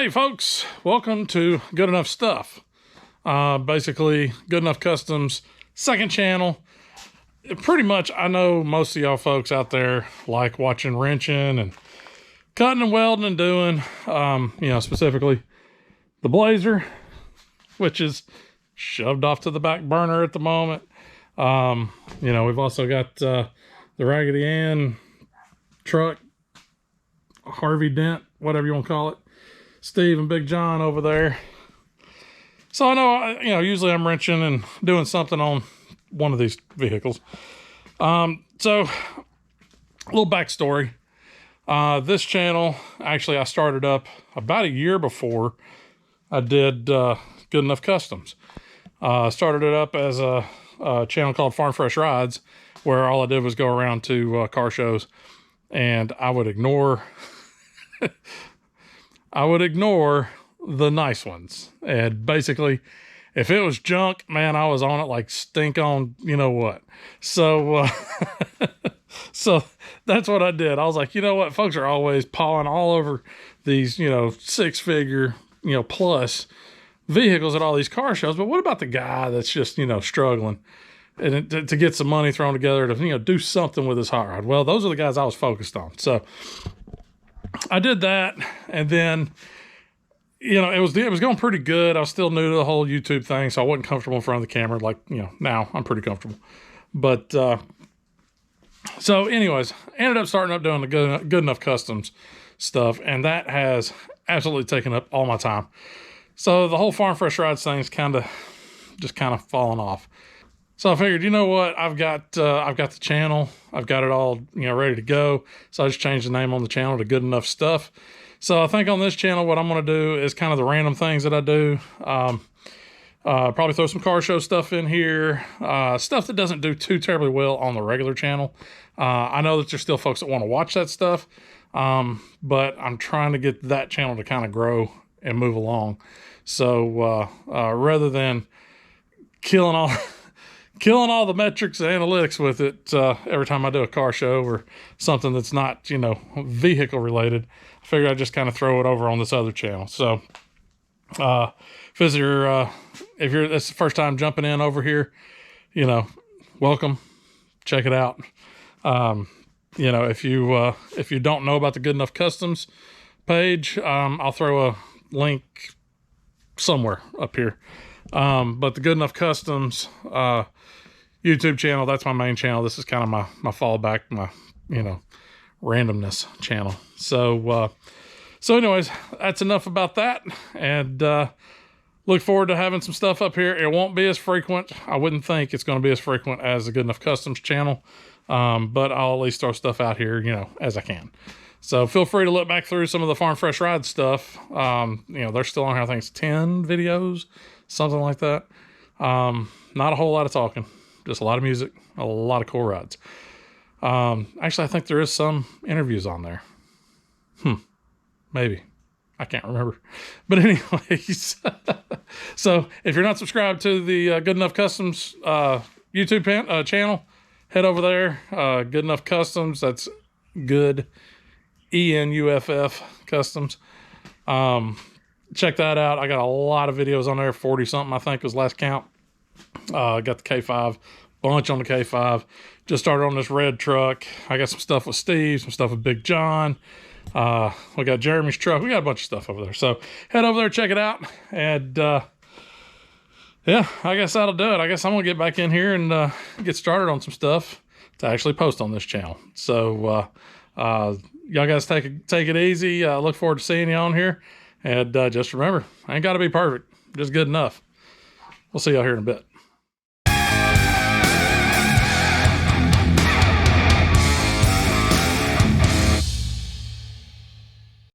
Hey folks, welcome to Good Enough Stuff. Basically, Good Enough Customs second channel. Pretty much, I know most of y'all folks out there like watching wrenching and cutting and welding and doing, specifically the Blazer, which is shoved off to the back burner at the moment. We've also got the Raggedy Ann truck, Harvey Dent, whatever you want to call it. Steve and Big John over there. So I know, usually I'm wrenching and doing something on one of these vehicles. So a little backstory. This channel, actually I started up about a year before I did Good Enough Customs. Started it up as a channel called Farm Fresh Rides, where all I did was go around to car shows and I would ignore the nice ones. And basically, if it was junk, man, I was on it like stink on, you know what. So, so that's what I did. I was like, you know what? Folks are always pawing all over these, six-figure, plus vehicles at all these car shows. But what about the guy that's just, struggling and to get some money thrown together to, do something with his hot rod? Well, those are the guys I was focused on. So I did that, and then, it was going pretty good. I was still new to the whole YouTube thing, so I wasn't comfortable in front of the camera. Like, now I'm pretty comfortable. But, so anyways, ended up starting up doing the Good Enough Customs stuff, and that has absolutely taken up all my time. So the whole Farm Fresh Rides thing's kind of fallen off. So I figured, you know what? I've got the channel. I've got it all, ready to go. So I just changed the name on the channel to Good Enough Stuff. So I think on this channel, what I'm going to do is kind of the random things that I do. Probably throw some car show stuff in here. Stuff that doesn't do too terribly well on the regular channel. I know that there's still folks that want to watch that stuff. But I'm trying to get that channel to kind of grow and move along. So rather than killing all the metrics and analytics with it every time I do a car show or something that's not, vehicle related, I figure I'd just kind of throw it over on this other channel. So if that's the first time jumping in over here, welcome, check it out. If you don't know about the Good Enough Customs page, I'll throw a link somewhere up here. But the Good Enough Customs YouTube channel, that's my main channel. This is kind of my fallback, my randomness channel. So anyways, that's enough about that, and look forward to having some stuff up here. It won't be as frequent. I wouldn't think it's going to be as frequent as the Good Enough Customs channel, but I'll at least throw stuff out here, as I can. So feel free to look back through some of the Farm Fresh Ride stuff. They're still on here. I think it's 10 videos, something like that. Not a whole lot of talking, just a lot of music, a lot of cool rides. Actually, I think there is some interviews on there. Maybe. I can't remember. But anyways, so if you're not subscribed to the Good Enough Customs YouTube channel, head over there. Good Enough Customs, that's good, ENUFF Customs. Check that out. I got a lot of videos on there, 40 something I think was last count. Got the K5, bunch on the K5. Just started on this red truck. I got some stuff with Steve, some stuff with Big John. We got Jeremy's truck. We got a bunch of stuff over there. So head over there, check it out. And yeah, I guess that'll do it. I guess I'm gonna get back in here and get started on some stuff to actually post on this channel. So y'all guys take it easy. Look forward to seeing you on here. And just remember, I ain't got to be perfect, just good enough. We'll see y'all here in a bit.